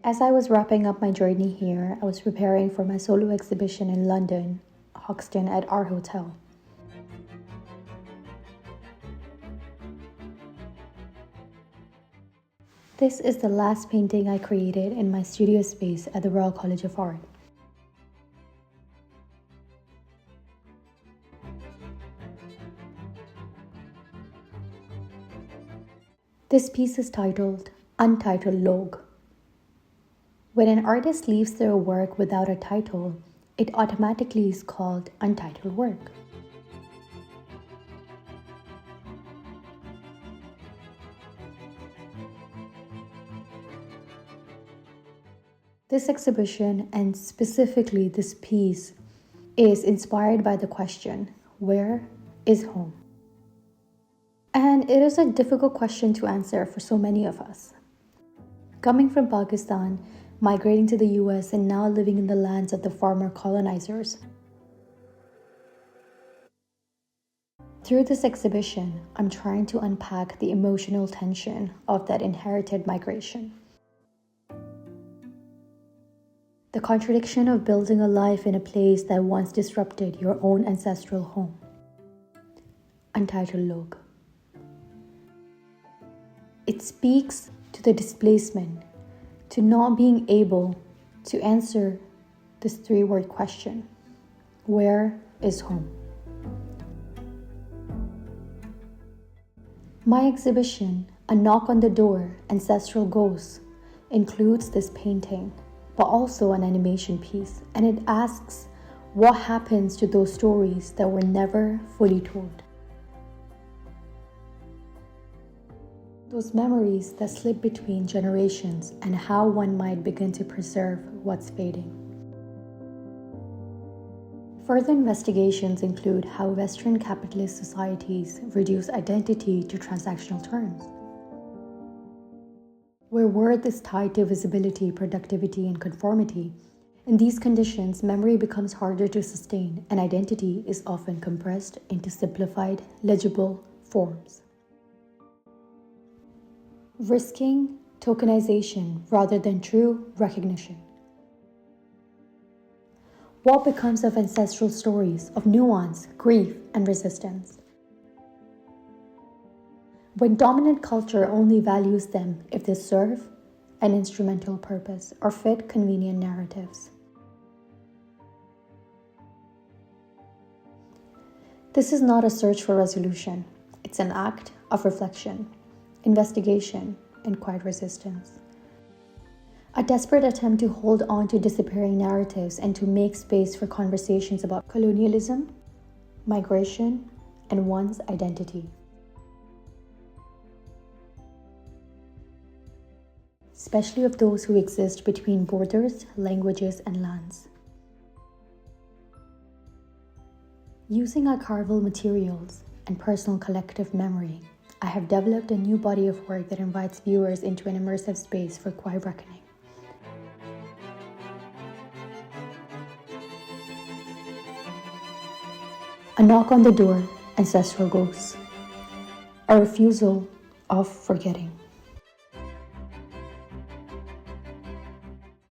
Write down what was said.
As I was wrapping up my journey here, I was preparing for my solo exhibition in London Hoxton at our hotel. This is the last painting I created in my studio space at the Royal College of Art. This piece is titled Untitled Log. When an artist leaves their work without a title, it automatically is called untitled work. This exhibition, and specifically this piece, is inspired by the question, where is home? And it is a difficult question to answer for so many of us. Coming from Pakistan, migrating to the US, and now living in the lands of the former colonizers. Through this exhibition, I'm trying to unpack the emotional tension of that inherited migration. The contradiction of building a life in a place that once disrupted your own ancestral home. Untitled Log. It speaks to the displacement, to not being able to answer this three-word question. Where is home? My exhibition, A Knock on the Door, Ancestral Ghosts, includes this painting, but also an animation piece, and it asks what happens to those stories that were never fully told. Those memories that slip between generations, and how one might begin to preserve what's fading. Further investigations include how Western capitalist societies reduce identity to transactional terms, where worth is tied to visibility, productivity, and conformity. In these conditions, memory becomes harder to sustain, and identity is often compressed into simplified, legible forms. Risking tokenization rather than true recognition. What becomes of ancestral stories of nuance, grief, and resistance? When dominant culture only values them if they serve an instrumental purpose or fit convenient narratives. This is not a search for resolution. It's an act of reflection, investigation, and quiet resistance. A desperate attempt to hold on to disappearing narratives and to make space for conversations about colonialism, migration, and one's identity. Especially of those who exist between borders, languages, and lands. Using archival materials and personal collective memory, I have developed a new body of work that invites viewers into an immersive space for quiet reckoning. A knock on the door, ancestral ghosts. A refusal of forgetting.